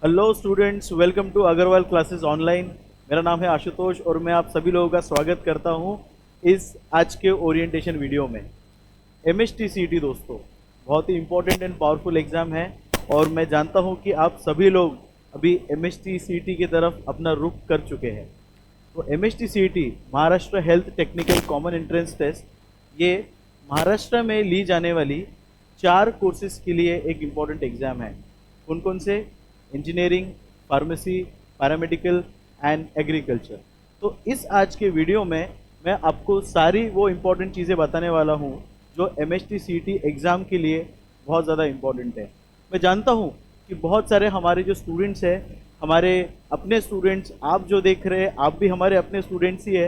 Hello students, welcome to Agrawal classes online. मेरा नाम है आशुतोष और मैं आप सभी लोगों का स्वागत करता हूं इस आज के ओरिएंटेशन वीडियो में। MSTCET दोस्तों बहुत ही इंपॉर्टेंट एंड पावरफुल एग्ज़ाम है और मैं जानता हूं कि आप सभी लोग अभी MSTCET की तरफ अपना रुख कर चुके हैं। तो MSTCET Maharashtra health technical common entrance test ये महाराष्ट्र में ली जाने वाली 4 कोर्सेज के लिए एक इम्पॉर्टेंट एग्ज़ाम है। कौन कौन से? Engineering, pharmacy, paramedical and agriculture. तो इस आज के वीडियो में मैं आपको सारी वो इम्पोर्टेंट चीज़ें बताने वाला हूँ जो MSTCET एग्ज़ाम के लिए बहुत ज़्यादा इम्पोर्टेंट है। मैं जानता हूँ कि बहुत सारे हमारे जो स्टूडेंट्स हैं, हमारे अपने स्टूडेंट्स, आप जो देख रहे हैं आप भी हमारे अपने स्टूडेंट्स ही है,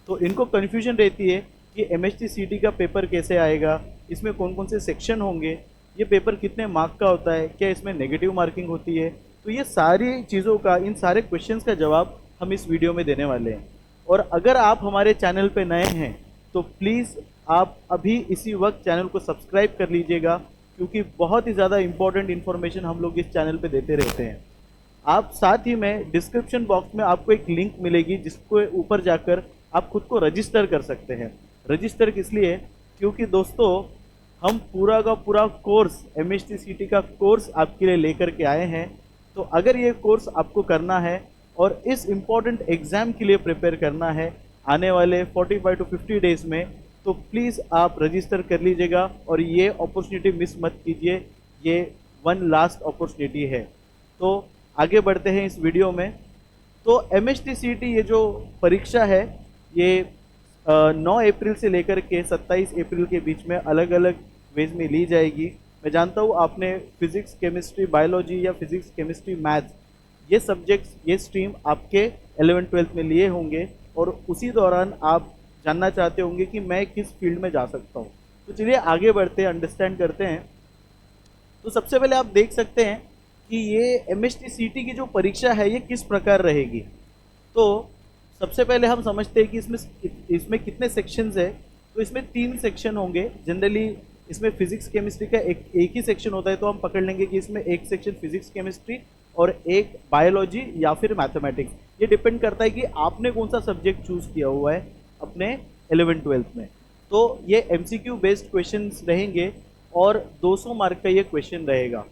तो इनको कन्फ्यूजन रहती है कि MSTCET का पेपर कैसे आएगा, इसमें कौन कौन से सेक्शन होंगे, ये पेपर कितने मार्क का होता है, क्या इसमें नेगेटिव मार्किंग होती है। तो ये सारी चीज़ों का, इन सारे क्वेश्चंस का जवाब हम इस वीडियो में देने वाले हैं। और अगर आप हमारे चैनल पे नए हैं तो प्लीज़ आप अभी इसी वक्त चैनल को सब्सक्राइब कर लीजिएगा, क्योंकि बहुत ही ज़्यादा इंपॉर्टेंट इन्फॉर्मेशन हम लोग इस चैनल पे देते रहते हैं। आप साथ ही में डिस्क्रिप्शन बॉक्स में आपको एक लिंक मिलेगी जिसको ऊपर जाकर आप खुद को रजिस्टर कर सकते हैं। रजिस्टर किस लिए? क्योंकि दोस्तों हम पूरा का पूरा कोर्स, MSTCET का कोर्स आपके लिए लेकर के आए हैं। तो अगर ये कोर्स आपको करना है और इस इम्पॉर्टेंट एग्ज़ाम के लिए प्रिपेयर करना है आने वाले 45 to 50 डेज़ में, तो प्लीज़ आप रजिस्टर कर लीजिएगा और ये अपॉर्चुनिटी मिस मत कीजिए। ये वन लास्ट अपॉर्चुनिटी है। तो आगे बढ़ते हैं इस वीडियो में। तो MSTCET ये जो परीक्षा है ये 9 अप्रैल से लेकर के 27 अप्रैल के बीच में अलग अलग वेज में ली जाएगी। मैं जानता हूँ आपने फिजिक्स, केमिस्ट्री, बायोलॉजी या फिजिक्स, केमिस्ट्री, मैथ्स ये सब्जेक्ट्स, ये स्ट्रीम आपके 11th-12th में लिए होंगे और उसी दौरान आप जानना चाहते होंगे कि मैं किस फील्ड में जा सकता हूँ। तो चलिए आगे बढ़ते हैं, अंडरस्टैंड करते हैं। तो सबसे पहले आप देख सकते हैं कि ये MSTCET की जो परीक्षा है ये किस प्रकार रहेगी। तो सबसे पहले हम समझते हैं कि इसमें कितने सेक्शंस है। तो इसमें 3 सेक्शन होंगे। जनरली इसमें फिजिक्स केमिस्ट्री का एक ही सेक्शन होता है, तो हम पकड़ लेंगे कि इसमें एक सेक्शन फिजिक्स केमिस्ट्री और एक बायोलॉजी या फिर मैथमेटिक्स। ये डिपेंड करता है कि आपने कौन सा सब्जेक्ट चूज़ किया हुआ है अपने 11th-12th में। तो ये MCQ बेस्ड क्वेश्चंस रहेंगे और 200 मार्क का ये क्वेश्चन रहेगा।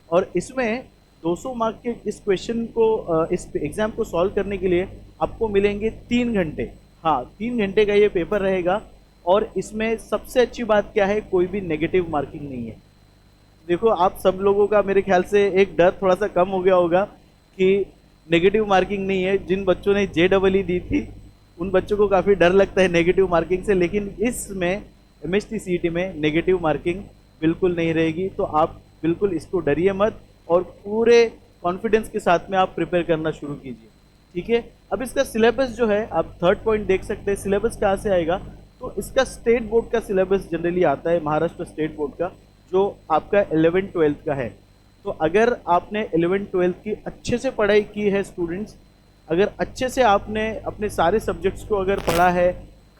और इसमें 200 मार्क के इस क्वेश्चन को, इस एग्ज़ाम को सॉल्व करने के लिए आपको मिलेंगे 3 घंटे। हाँ, 3 घंटे का ये पेपर रहेगा। और इसमें सबसे अच्छी बात क्या है, कोई भी नेगेटिव मार्किंग नहीं है। देखो आप सब लोगों का मेरे ख्याल से एक डर थोड़ा सा कम हो गया होगा कि नेगेटिव मार्किंग नहीं है। जिन बच्चों ने JEE दी थी उन बच्चों को काफ़ी डर लगता है नेगेटिव मार्किंग से, लेकिन इसमें MSTCET में नेगेटिव मार्किंग बिल्कुल नहीं रहेगी। तो आप बिल्कुल इसको डरिए मत और पूरे कॉन्फिडेंस के साथ में आप प्रिपेयर करना शुरू कीजिए, ठीक है। अब इसका सिलेबस जो है, आप 3rd पॉइंट देख सकते हैं, सिलेबस कहाँ से आएगा। तो इसका स्टेट बोर्ड का सिलेबस जनरली आता है, महाराष्ट्र स्टेट बोर्ड का, जो आपका 11th-12th का है। तो अगर आपने 11th-12th की अच्छे से पढ़ाई की है स्टूडेंट्स, अगर अच्छे से आपने अपने सारे सब्जेक्ट्स को अगर पढ़ा है,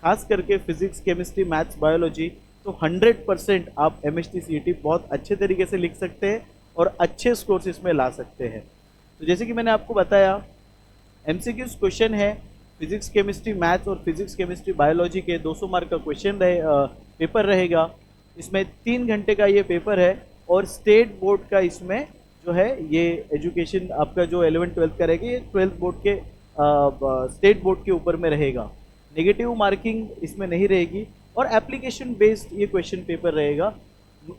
खास करके फिजिक्स, केमिस्ट्री, मैथ्स, बायोलॉजी, तो 100% आप MSTCET बहुत अच्छे तरीके से लिख सकते हैं और अच्छे स्कोर्स इसमें ला सकते हैं। तो जैसे कि मैंने आपको बताया, MCQs क्वेश्चन है, फिजिक्स, केमिस्ट्री, मैथ्स और फिजिक्स, केमिस्ट्री, बायोलॉजी के 200 मार्क का पेपर रहेगा। इसमें 3 घंटे का ये पेपर है और स्टेट बोर्ड का इसमें जो है ये एजुकेशन आपका जो 11th-12th का रहेगा, ये 12th बोर्ड के स्टेट बोर्ड के ऊपर में रहेगा। नेगेटिव मार्किंग इसमें नहीं रहेगी और एप्लीकेशन बेस्ड ये क्वेश्चन पेपर रहेगा।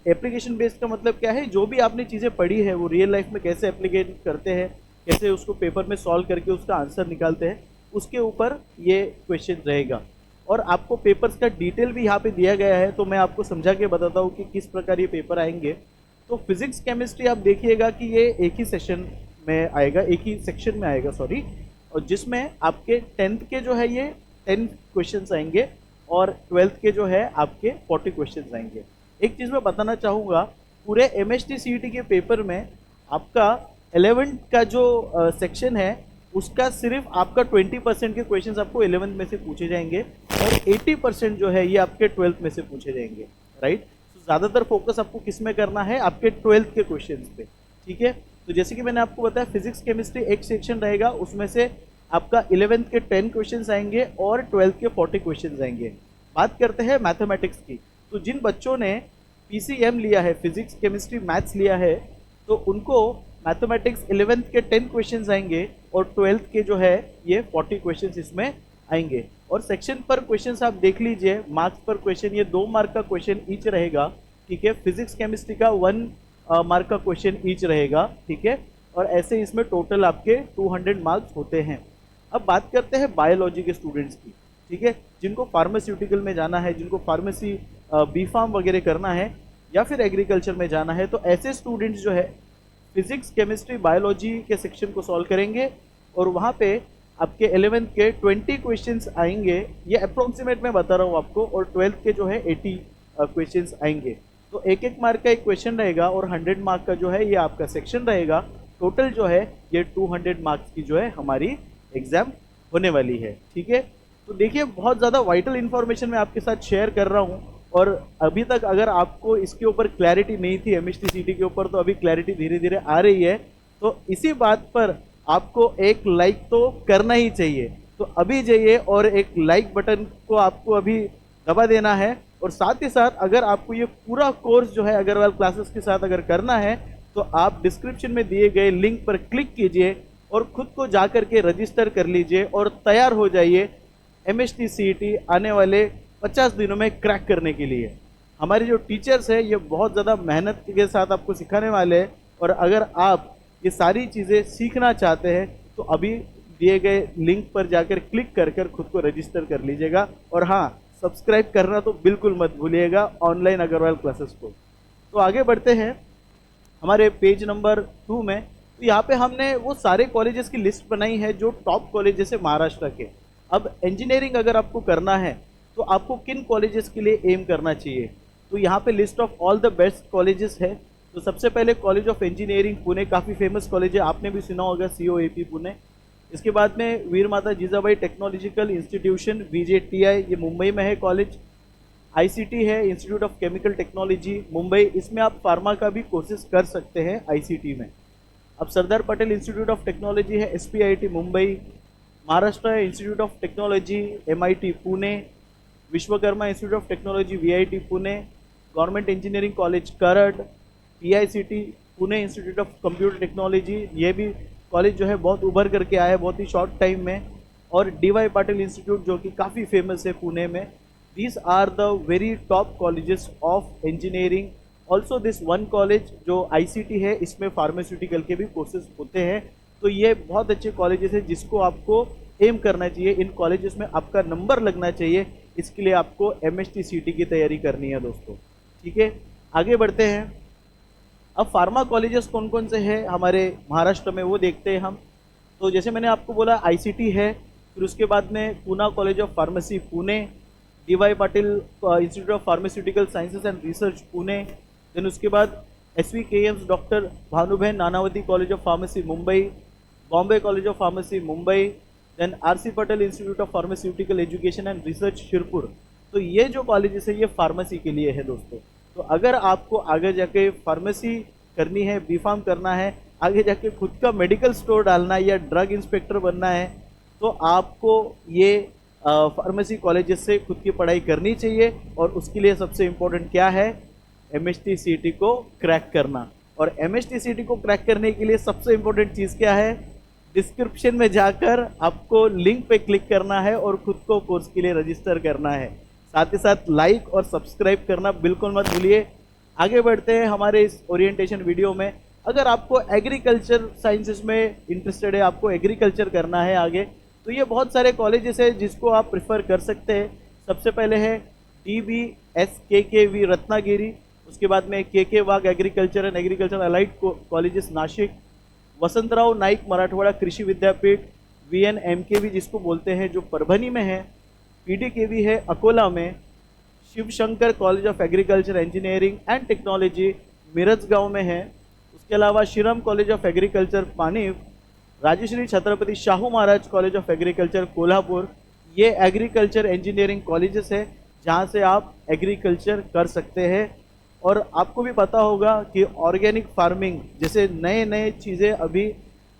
एप्लीकेशन बेस्ड का मतलब क्या है, जो भी आपने चीज़ें पढ़ी है वो रियल लाइफ में कैसे एप्लीकेट करते हैं, कैसे उसको पेपर में सॉल्व करके उसका आंसर निकालते हैं, उसके ऊपर ये क्वेश्चन रहेगा। और आपको पेपर्स का डिटेल भी यहाँ पे दिया गया है, तो मैं आपको समझा के बताता हूँ कि किस प्रकार ये पेपर आएंगे। तो फिजिक्स केमिस्ट्री आप देखिएगा कि ये एक ही सेशन में आएगा, एक ही सेक्शन में आएगा, सॉरी, और जिसमें आपके 10th के जो है ये 10 क्वेश्चंस आएंगे और 12th के जो है आपके 40 क्वेश्चंस आएंगे। एक चीज़ मैं बताना चाहूँगा, पूरे MSTCET के पेपर में आपका 11th का जो सेक्शन है उसका सिर्फ आपका 20% के क्वेश्चंस आपको 11th में से पूछे जाएंगे और 80% जो है ये आपके 12th में से पूछे जाएंगे, राइट। तो ज़्यादातर फोकस आपको किस में करना है, आपके 12th के क्वेश्चंस पे, ठीक है। तो जैसे कि मैंने आपको बताया फिजिक्स केमिस्ट्री एक सेक्शन रहेगा, उसमें से आपका 11th के 10 क्वेश्चंस आएंगे और 12th के 40 क्वेश्चंस आएंगे। बात करते हैं मैथमेटिक्स की, तो जिन बच्चों ने पीसीएम लिया है, फिजिक्स केमिस्ट्री मैथ्स लिया है, तो उनको मैथमेटिक्स 11th के 10 क्वेश्चंस आएंगे और 12th के जो है ये 40 क्वेश्चंस इसमें आएंगे। और सेक्शन पर क्वेश्चंस आप देख लीजिए, मार्क्स पर क्वेश्चन, ये 2 मार्क का क्वेश्चन ईच रहेगा, ठीक है। फिजिक्स केमिस्ट्री का 1 मार्क का क्वेश्चन ईच रहेगा, ठीक है। और ऐसे इसमें टोटल आपके 200 मार्क्स होते हैं। अब बात करते हैं बायोलॉजी के स्टूडेंट्स की, ठीक है, जिनको फार्मास्यूटिकल में जाना है, जिनको फार्मेसी बी फार्म वगैरह करना है या फिर एग्रीकल्चर में जाना है, तो ऐसे स्टूडेंट्स जो है फिजिक्स केमिस्ट्री बायोलॉजी के सेक्शन को सॉल्व करेंगे और वहाँ पे आपके 11th के 20 क्वेश्चंस आएंगे, ये अप्रोक्सीमेट मैं बता रहा हूँ आपको, और 12th के जो है 80 क्वेश्चंस आएंगे। तो एक मार्क का एक क्वेश्चन रहेगा और 100 मार्क का जो है ये आपका सेक्शन रहेगा। टोटल जो है ये 200 मार्क्स की जो है हमारी एग्जाम होने वाली है, ठीक है। तो देखिए बहुत ज़्यादा वाइटल इन्फॉर्मेशन मैं आपके साथ शेयर कर रहा हूँ, और अभी तक अगर आपको इसके ऊपर क्लैरिटी नहीं थी एमएचटीसीटी के ऊपर, तो अभी क्लैरिटी धीरे धीरे आ रही है। तो इसी बात पर आपको एक लाइक तो करना ही चाहिए, तो अभी जाइए और एक लाइक बटन को आपको अभी दबा देना है। और साथ ही साथ अगर आपको ये पूरा कोर्स जो है अग्रवाल क्लासेस के साथ अगर करना है, तो आप डिस्क्रिप्शन में दिए गए लिंक पर क्लिक कीजिए और खुद को जा कर के रजिस्टर कर लीजिए और तैयार हो जाइए एमएचटीसीटी आने वाले 50 दिनों में क्रैक करने के लिए। हमारे जो टीचर्स हैं ये बहुत ज़्यादा मेहनत के साथ आपको सिखाने वाले हैं, और अगर आप ये सारी चीज़ें सीखना चाहते हैं तो अभी दिए गए लिंक पर जाकर क्लिक कर कर खुद को रजिस्टर कर लीजिएगा। और हाँ, सब्सक्राइब करना तो बिल्कुल मत भूलिएगा ऑनलाइन अग्रवाल क्लासेस को। तो आगे बढ़ते हैं हमारे पेज नंबर 2 में। तो यहाँ पे हमने वो सारे कॉलेजेस की लिस्ट बनाई है जो टॉप कॉलेजेस है महाराष्ट्र के। अब इंजीनियरिंग अगर आपको करना है तो आपको किन कॉलेजेस के लिए एम करना चाहिए, तो यहाँ पे list of all the best colleges है। तो सबसे पहले कॉलेज ऑफ इंजीनियरिंग पुणे, काफ़ी फेमस कॉलेज है, आपने भी सुना होगा, COAP पुणे। इसके बाद में वीर माता जीजाबाई टेक्नोलॉजिकल इंस्टीट्यूशन VJTI, ये मुंबई में है कॉलेज। ICT है, institute of chemical technology Mumbai, इसमें आप फार्मा का भी कोर्सेज कर सकते हैं ICT में। अब Sardar Patel institute of technology है SPIT Mumbai. Maharashtra institute of technology MIT Pune. Vishwakarma institute of technology VIT Pune. Government engineering college Karad. TICT Pune institute of computer technology, ये भी कॉलेज जो है बहुत उभर करके आया है बहुत ही शॉर्ट टाइम में। और DY पाटिल इंस्टीट्यूट जो कि काफ़ी फेमस है पुणे में। These are the very top colleges of engineering. Also this one college जो ICT है, इसमें फार्मास्यूटिकल के भी कोर्सेज होते हैं। तो ये बहुत अच्छे कॉलेजेस हैं जिसको आपको एम करना चाहिए, इन कॉलेजेस में आपका नंबर लगना चाहिए। इसके लिए आपको MHTCT की तैयारी करनी है दोस्तों, ठीक है। आगे बढ़ते हैं। अब फार्मा कॉलेजेस कौन कौन से हैं हमारे महाराष्ट्र में वो देखते हैं हम। तो जैसे मैंने आपको बोला ICT है, फिर उसके बाद में Poona college of pharmacy Pune. DY Patil institute of pharmaceutical sciences and research Pune. Then उसके बाद SVKM's doctor Bhanuben Nanavati college of pharmacy Mumbai. Bombay college of pharmacy Mumbai. Then RC Patel institute of pharmaceutical education and research Shirpur. तो ये जो कॉलेजेस है ये फार्मेसी के लिए है दोस्तों। तो अगर आपको आगे जाके फार्मेसी करनी है, बी फार्म करना है, आगे जाके खुद का मेडिकल स्टोर डालना है या ड्रग इंस्पेक्टर बनना है, तो आपको ये फार्मेसी कॉलेजेस से खुद की पढ़ाई करनी चाहिए। और उसके लिए सबसे इम्पोर्टेंट क्या है, MHTCT को क्रैक करना। और MHTCT को क्रैक करने के लिए सबसे इम्पोर्टेंट चीज़ क्या है, डिस्क्रिप्शन में जाकर आपको लिंक पे क्लिक करना है और खुद को कोर्स के लिए रजिस्टर करना है। साथ ही साथ लाइक और सब्सक्राइब करना बिल्कुल मत भूलिए। आगे बढ़ते हैं हमारे इस ओरिएंटेशन वीडियो में। अगर आपको एग्रीकल्चर साइंसेस में इंटरेस्टेड है, आपको एग्रीकल्चर करना है आगे, तो ये बहुत सारे कॉलेजेस हैं जिसको आप प्रिफर कर सकते हैं। सबसे पहले है DBSKKV रत्नागिरी, उसके बाद में KK Wagh agriculture and agriculture allied colleges Nashik. Vasantrao Naik Marathwada कृषि विद्यापीठ VNMKV जिसको बोलते हैं, जो परभनी में है। PDKV है अकोला में। Shiv Shankar college of agriculture engineering and technology Miraj गांव में है। उसके अलावा Shriram college of agriculture Paniv. Rajshree Chhatrapati Shahu Maharaj college of agriculture Kolhapur. ये एग्रीकल्चर इंजीनियरिंग कॉलेजेस है जहाँ से आप एग्रीकल्चर कर सकते हैं। और आपको भी पता होगा कि ऑर्गेनिक फार्मिंग जैसे नए नए चीज़ें अभी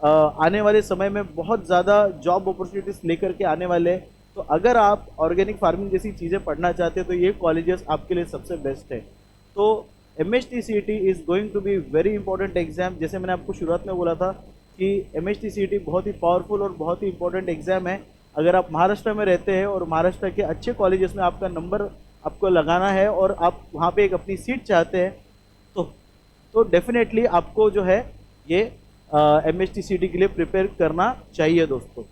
आने वाले समय में बहुत ज़्यादा जॉब अपॉर्चुनिटीज लेकर के आने वाले हैं। तो अगर आप ऑर्गेनिक फार्मिंग जैसी चीज़ें पढ़ना चाहते हैं तो ये कॉलेजेस आपके लिए सबसे बेस्ट है। तो MHTCET is going to be very important exam. जैसे मैंने आपको शुरुआत में बोला था कि MHTCET बहुत ही पावरफुल और बहुत ही इंपॉर्टेंट एग्जाम है। अगर आप महाराष्ट्र में रहते हैं और महाराष्ट्र के अच्छे कॉलेजेस में आपका नंबर आपको लगाना है और आप वहाँ पे एक अपनी सीट चाहते हैं तो डेफिनेटली आपको जो है ये MHTCET के लिए प्रिपेयर करना चाहिए दोस्तों।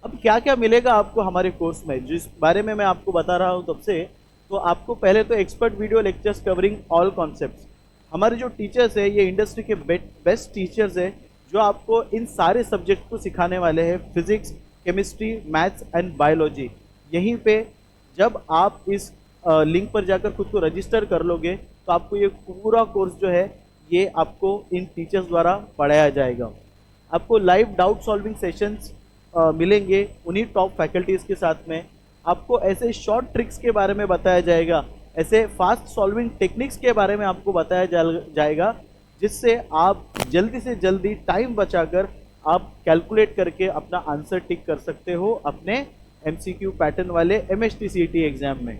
अब क्या क्या मिलेगा आपको हमारे कोर्स में, जिस बारे में मैं आपको बता रहा हूँ तब से। तो आपको पहले तो expert video lectures covering all concepts. हमारे जो टीचर्स है ये इंडस्ट्री के बेस्ट टीचर्स है जो आपको इन सारे सब्जेक्ट को सिखाने वाले हैं, physics, chemistry, maths and biology. यहीं पे जब आप इस लिंक पर जाकर खुद को रजिस्टर कर लोगे तो आपको ये पूरा कोर्स जो है ये आपको इन टीचर्स द्वारा पढ़ाया जाएगा। आपको लाइव डाउट सॉल्विंग सेशंस मिलेंगे उन्हीं टॉप फैकल्टीज़ के साथ में। आपको ऐसे शॉर्ट ट्रिक्स के बारे में बताया जाएगा, ऐसे फास्ट सॉल्विंग टेक्निक्स के बारे में आपको बताया जाएगा जिससे आप जल्दी से जल्दी टाइम बचाकर आप कैलकुलेट करके अपना आंसर टिक कर सकते हो अपने MCQ पैटर्न वाले MHTCET एग्जाम में।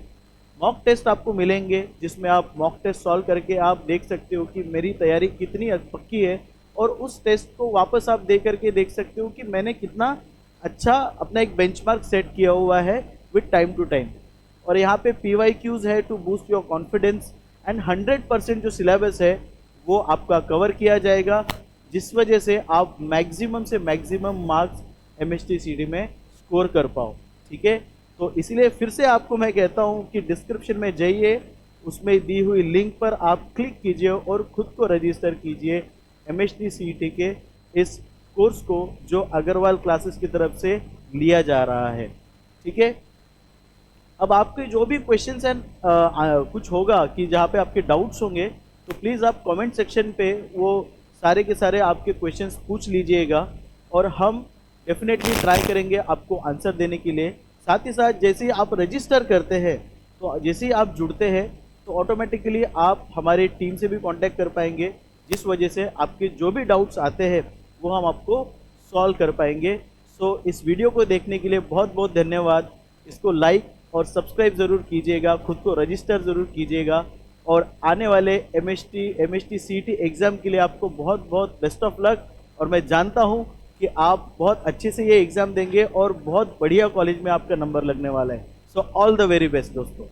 मॉक टेस्ट आपको मिलेंगे जिसमें आप मॉक टेस्ट सॉल्व करके आप देख सकते हो कि मेरी तैयारी कितनी पक्की है, और उस टेस्ट को वापस आप दे करके देख सकते हो कि मैंने कितना अच्छा अपना एक बेंचमार्क सेट किया हुआ है विथ टाइम टू टाइम। और यहाँ पे PYQs है to boost your confidence and 100% जो सिलेबस है वो आपका कवर किया जाएगा, जिस वजह से आप मैक्सिमम से मैक्सिमम मार्क्स MHTCET में स्कोर कर पाओ। ठीक है, तो इसीलिए फिर से आपको मैं कहता हूँ कि डिस्क्रिप्शन में जाइए, उसमें दी हुई लिंक पर आप क्लिक कीजिए और खुद को रजिस्टर कीजिए MHTCET के इस कोर्स को जो अग्रवाल क्लासेस की तरफ से लिया जा रहा है। ठीक है, अब आपके जो भी क्वेश्चंस एंड कुछ होगा कि जहाँ पे आपके डाउट्स होंगे तो प्लीज़ आप कमेंट सेक्शन पे वो सारे के सारे आपके क्वेश्चंस पूछ लीजिएगा और हम डेफिनेटली ट्राई करेंगे आपको आंसर देने के लिए। साथ ही साथ जैसे ही आप रजिस्टर करते हैं तो जैसे ही आप जुड़ते हैं तो ऑटोमेटिकली आप हमारे टीम से भी कांटेक्ट कर पाएंगे, जिस वजह से आपके जो भी डाउट्स आते हैं वो हम आपको सॉल्व कर पाएंगे। सो इस वीडियो को देखने के लिए बहुत बहुत धन्यवाद। इसको लाइक और सब्सक्राइब ज़रूर कीजिएगा, खुद को रजिस्टर ज़रूर कीजिएगा और आने वाले MHTCET एग्ज़ाम के लिए आपको बहुत बहुत बेस्ट ऑफ लक। और मैं जानता हूँ कि आप बहुत अच्छे से ये एग्ज़ाम देंगे और बहुत बढ़िया कॉलेज में आपका नंबर लगने वाला है। So all the very best दोस्तों।